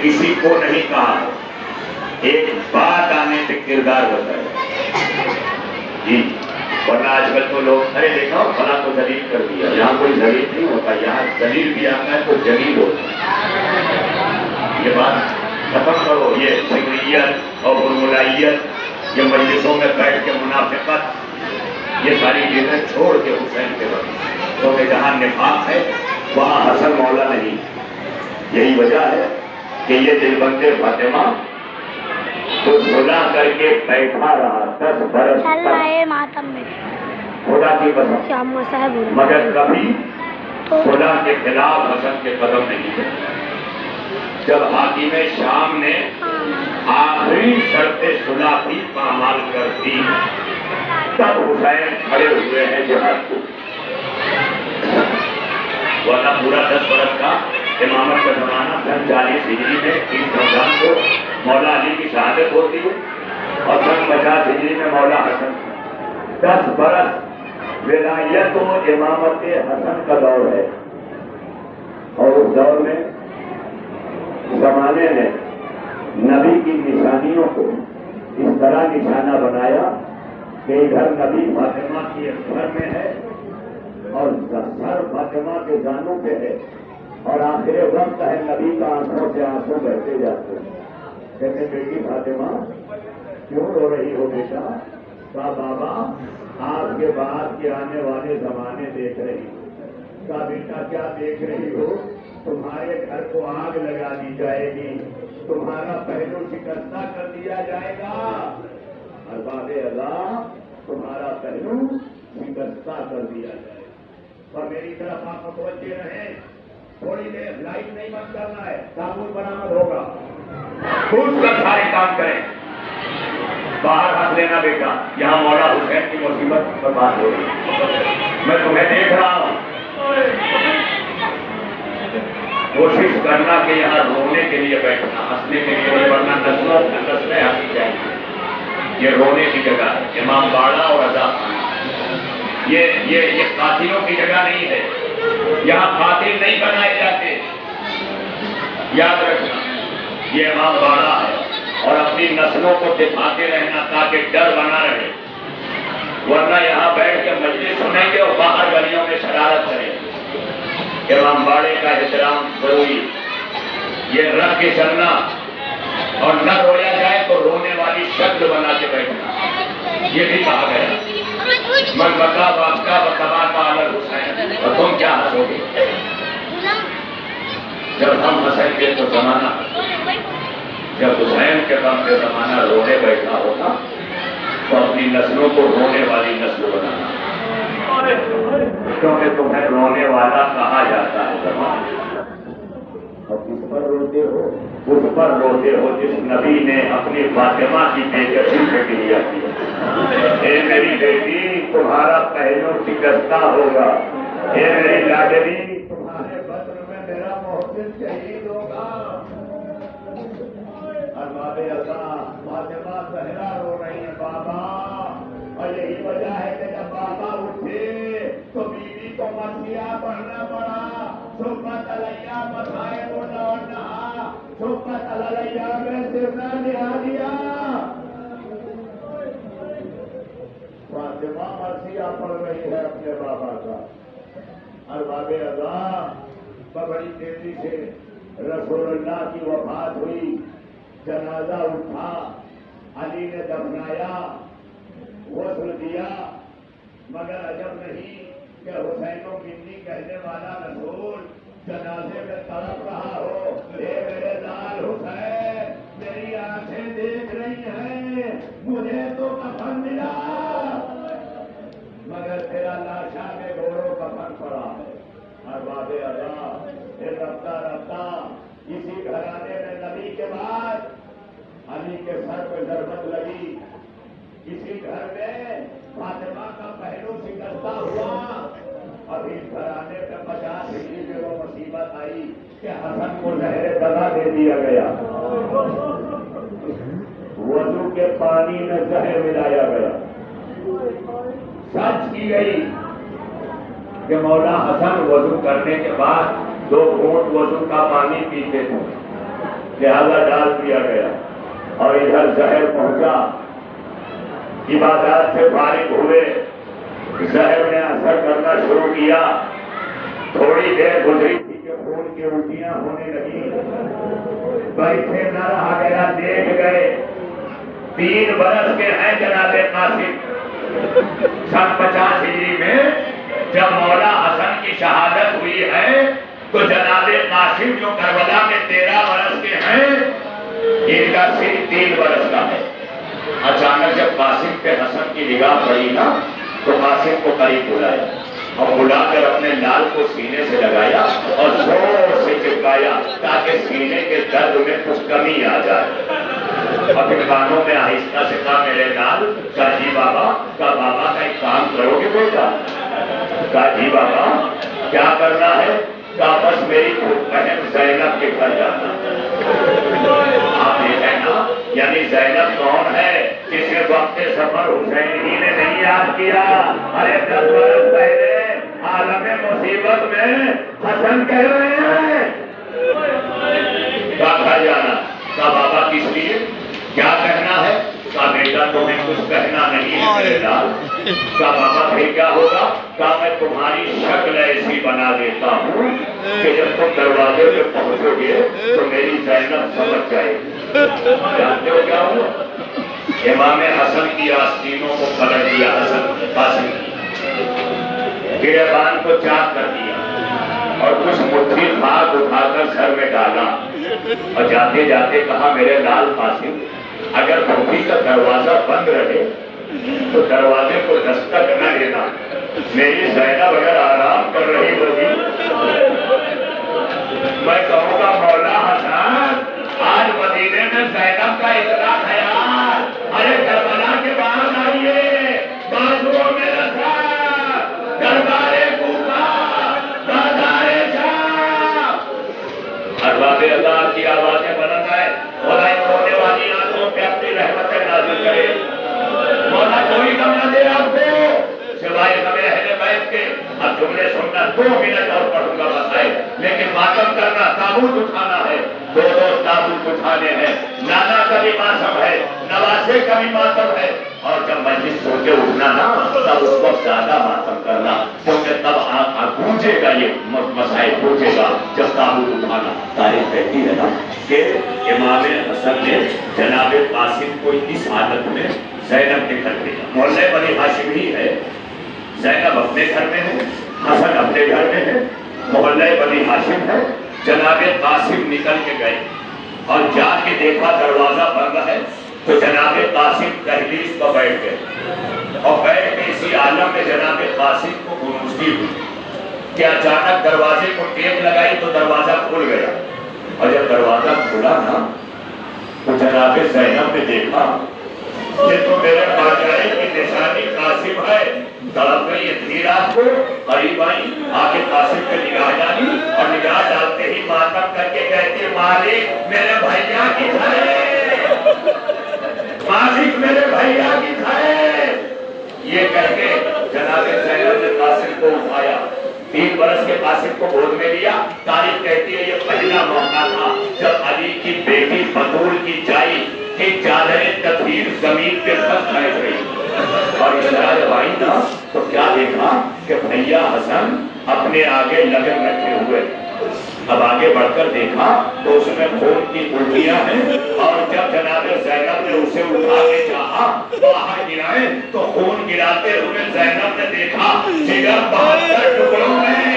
کسی کو نہیں کہا، ایک بات آنے سے کردار بتایا جی۔ ورنہ آج کل تو لوگ ارے دیکھو فلاں کو ذلیل کر دیا، یہاں کوئی ذلیل نہیں ہوتا، یہاں ذلیل بھی آتا ہے تو جلیل ہوتا ہے۔ یہ بات ختم کرو، یہ سگریت اور برملائیت، یہ مجلسوں میں بیٹھ کے منافقت، یہ ساری چیزیں چھوڑ کے حسین کے وقت، کیونکہ جہاں نفاق ہے وہاں حسن مولا نہیں۔ یہی وجہ ہے کہ یہ دلبند فاطمہ تو صلح کر کے بیٹھا رہا 10 برس تک خدا کی قسم، مگر کبھی صلح کے خلاف حسن کے قدم نہیں تھے۔ جب حاکم شام نے آخری شرط صلح کی پامال کر دی تب حسین کھڑے ہوئے ہیں جہاد کو، ورنہ پورا 10 برس کا امامت کا زمانہ 40 ہجری میں 30 رمضان کو مولا علی کی شہادت ہوتی ہے اور 50 ہجری میں مولا حسن۔ 10 برس ولایت و امامت حسن کا دور ہے، اور اس دور میں زمانے نے نبی کی نشانیوں کو اس طرح نشانہ بنایا کہ ادھر نبی فاطمہ کی گھر میں ہے اور سر فاطمہ کے جانوں پہ ہے، اور آخر وقت ہے نبی کا آنکھوں سے آنسو بہتے جاتے ہیں۔ کہتے بیٹی فاطمہ کیوں رو رہی ہو بیٹا؟ کہا بابا آپ کے بعد کے آنے والے زمانے دیکھ رہی ہو۔ کہا بیٹا کیا دیکھ رہی ہو؟ تمہارے گھر کو آگ لگا دی جائے گی، تمہارا پہلو شکستہ کر دیا جائے گا، ارباب اللہ تمہارا پہلو شکستہ کر دیا جائے گا۔ اور میری طرف آپ متوجہ رہیں، تھوڑی دیر لائٹ نہیں بند کرنا ہے، تعاون برآمد ہوگا، خود کر سارے کام کریں، باہر ہنس لینا بیٹا، یہاں مولا حسین کی مصیبت پر بات ہو رہی ہے، میں تمہیں دیکھ رہا ہوں۔ کوشش کرنا کہ یہاں رونے کے لیے بیٹھنا، ہنسنے کے لیے، ورنہ نسلیں ہنسی جائیں گی۔ یہ رونے کی جگہ ہے، امام باڑہ اور رضا خان، یہ قاتلوں کی جگہ نہیں ہے، یہاں قاتل نہیں بنائے جاتے، یاد رکھنا یہ امام باڑہ ہے، اور اپنی نسلوں کو دکھاتے رہنا تاکہ ڈر بنا رہے، ورنہ یہاں بیٹھ کے مجلس سنیں گے اور باہر گلیوں میں شرارت کریں گے۔ امام باڑے کا احترام ضروری، یہ رکھ کے چلنا، اور نہ رویا جائے تو رونے والی شکل بنا کے بیٹھنا، یہ بھی کہا گیا۔ من بتا باقا بتبا کا علی حسین، اور تم کیا ہنسو گے؟ جب ہم حسین کے تو زمانہ، جب حسین کے غم پہ زمانہ رونے بیٹھا ہوگا تو اپنی نسلوں کو رونے والی نسل بنانا، کیونکہ تمہیں رونے والا کہا جاتا ہے زمانہ۔ اور کس پر روتے ہو؟ اس پر روتے ہو جس نبی نے اپنی فاطمہ کی بے کسی سے کیا کیا۔ اے میری بیٹی تمہارا پہلو شکستہ ہوگا، اے میری لاڈلی تمہارے بدر میں میرا محسن شہید ہوگا۔ ارباب اللہ فاطمہ زہرا رو رہی ہے بابا، اور یہی وجہ ہے کہ جب بابا اٹھے تو بیوی کو مرثیہ پڑھنا پڑا، صبح علیہ بسائے بولا اور نہا، صبح علیہ میں سرنا نہا دیا۔ فاطمہ مرثیہ پڑھ رہی ہے اپنے بابا کا۔ ارباب اللہ بڑی تیزی سے رسول اللہ کی وفات ہوئی، جنازہ اٹھا، علی نے دفنایا، غسل دیا، مگر عجب نہیں کہ حسین و بنی کہنے والا رسول جنازے میں تڑپ رہا ہو، اے میرے لال حسین میری آنکھیں دیکھ رہی ہیں، مجھے تو کفن ملا مگر تیرا لاشا میں گھوڑوں کفن پڑا ہے۔ ارباب اللہ پھر رفتہ رفتہ اسی گھرانے میں نبی کے بعد علی کے سر پہ ضربت لگی، اسی گھر میں فاطمہ کا پہلو شکستہ ہوا، ابھی اس گھرانے پہ 50 ہجری میں وہ مصیبت آئی کہ حسن کو زہر دغا دے دیا گیا، وضو کے پانی میں زہر ملایا گیا۔ سچ کی گئی کہ مولا حسن وضو کرنے کے بعد 2 گھونٹ وضو کا پانی پیتے تھے، لہذا ڈال دیا گیا اور ادھر زہر پہنچا. عبادات سے فارغ ہوئے, زہر نے اثر کرنا شروع کیا. تھوڑی دیر گزری تھی کہ خون کی الٹیاں ہونے لگی. بیٹھے نہ رہا گیا, دیکھ گئے 3 برس کے ہیں جناب قاسم. سن 50 ہجری میں جب مولا حسن کی شہادت ہوئی ہے تو جناب قاسم جو کربلا میں 13 برس کے ہیں, ان کا صرف 3 برس کا ہے. اچانک جب قاسم پہ حسن کی نگاہ پڑی نا تو قاسم کو قریب بلایا اور بلا کر اپنے لال کو سینے سے لگایا اور زور سے چپکایا تاکہ سینے کے درد میں کچھ کمی آ جائے. اور پھر کانوں میں آہستہ سے کہا, میرے لال, کہا جی بابا. کہا بابا کا ایک کام کرو گے بیٹا؟ کہا جی بابا کیا کرنا ہے؟ کہا بس میری بہن زینب کے گھر جانا. آپ دیکھیں نا, یعنی زینب کون ہے جسے وقت سفر حسین ہی نے نہیں یاد کیا. ارے 10 برس پہلے عالم مصیبت میں حسن کہہ رہے ہیں کہا گھر جانا. کہا بابا کس لیے, کیا کہنا ہے؟ کہا بیٹا تمہیں کچھ کہنا نہیں ہے میرے لال. کہا بابا پھر کیا ہوگا؟ کہا میں تمہاری شکل ایسی بنا دیتا ہوں کہ جب تم دروازے پہ پہنچو گے تو میری زینب سمجھ جائے گی. جانتے ہو کیا ہوا؟ امام حسن کی آستینوں کو پلٹ دیا. حسن قاسم گریبان کو چاک کر دیا اور کچھ مٹھی خاک اٹھا کر سر میں ڈالا اور جاتے جاتے کہا, میرے لال قاسم, اگر بھوکی کا دروازہ بند رہے تو دروازے کو دستک نہ دینا. میری زینب اگر آرام کر رہی ہوگی میں کہوں گا مولا حسن آج مدینے میں زینب کا اتنا خیال. ارے کربلا کے باہر آئیے, بازوؤں میں رسا, دربارے کوفہ, بازارے شام. ارباب اللہ کی آوازیں بلند آئے. خدا ان رونے والی آنکھوں پہ اپنی رحمتیں نازل کرے. مولا کوئی کم نہ دے آپ کو سوائے ہمیں اہل بیت کے. اب جملے سننا 2 منٹ اور پڑھوں گا بس آئے, لیکن ماتم کرنا, تابوت اٹھانا ہے. 2 تابوت اٹھانے ہیں. نانا کا بھی ماتم ہے, نواسے کا بھی ماتم ہے. اور جب مجلس سو کے اٹھنا نا تب اس وقت زیادہ ماتم کرنا, کیونکہ تب گونجے گا, یہ مسائل گونجے گا جب تابوت اٹھانا. تاریخ کہتی ہے نا کہ امام حسن نے جناب قاسم کو اس حالت میں زینب کے گھر بھیجا. محلہ بنی ہاشم ہی ہے, زینب اپنے گھر میں ہے, حسن اپنے گھر میں ہے, محلہ بنی ہاشم ہے. جناب قاسم نکل کے گئے اور جا کے دیکھا دروازہ بند ہے تو جناب قاسم دہلیز پر بیٹھ گئے اور بیٹھ کے اسی عالم میں جناب قاسم کو گنجتی ہوئی کہ اچانک دروازے کو ٹیپ لگائی تو دروازہ کھل گیا. اور جب دروازہ کھلا نا تو جناب زینب نے دیکھا یہ تو میرے باجائے کی نشانی قاسم ہے. تڑپ گئی اتنی رات کو, قریب آئی, آگے قاسم پہ نگاہ ڈالی اور نگاہ ڈالتے ہی ماتم کر کے کہتے, مالک میرے بھیا کی گھر, مالک میرے بھیا کی گھر. یہ کہہ کے جناب زینب نے قاسم کو اٹھایا, 3 برس کے قاسم کو گود میں لیا. تاریخ کہتی ہے یہ پہلا موقع تھا جب علی کی بیٹی بطول کی جائی کہ چادریں تطہیر زمین پہ خط کھائے گئی. اور اس طرح جب آئی نا تو کیا دیکھا کہ بھیا حسن اپنے آگے لگن رکھے ہوئے. اب آگے بڑھ کر دیکھا تو اس میں خون کی الٹیاں ہیں اور جب جناب زینب نے اسے اٹھا کے چاہا باہر گرائے تو خون گراتے ہوئے زینب نے دیکھا جگر 72 ٹکڑوں میں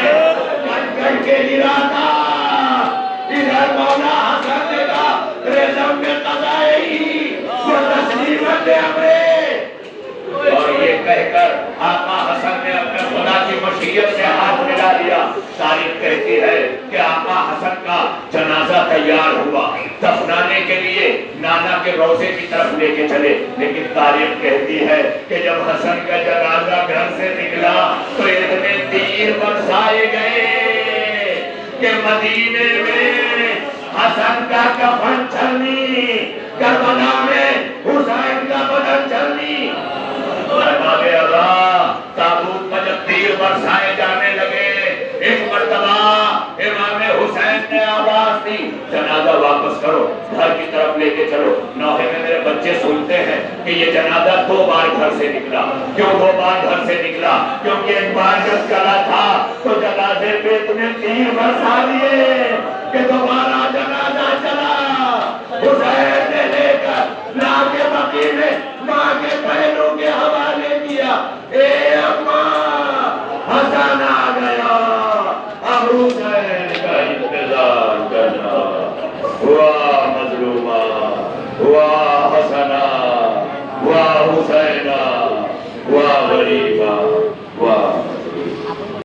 کٹ کٹ کے گراتا. ادھر مولا حسن نے کہا رزم میں قضائی وہ تسلیمت امرے. اور یہ کہہ کر آقا حسن نے اپنے خدا کی مشیت سے ہاتھ ملا دیا. تاریخ کہتی ہے کہ آقا حسن کا جنازہ تیار ہوا, دفنانے کے لیے نانا کے روضے کی طرف لے کے چلے. لیکن تاریخ کہتی ہے کہ جب حسن کا جنازہ گھر سے نکلا تو اتنے تیر برسائے گئے کہ مدینے میں حسن کا کفن چلنی, کربلا میں حسین کا بدن چلنی. ارباب اللہ تابوت پر جب تیر برسائے جانے لگے, ایک مرتبہ امام حسین نے آواز دی, جنازہ واپس کرو. لے کے چلو. نوحے میں میرے بچے سنتے ہیں کہ یہ جنازہ 2 بار گھر سے نکلا. کیوں 2 بار گھر سے نکلا؟ کیونکہ ایک بار جب چلا تھا تو جنازے پہ تمہیں تیر برسا دیے کہ دوبارہ جنازہ چلا. حسین نے لے کر لا کے بقیع میں ماں کے پہلو کے حوالے کیا. اے اماں حسن آ گیا، اب حسین کا انتظار کرنا. ہوا مظلومہ، ہوا حسنہ،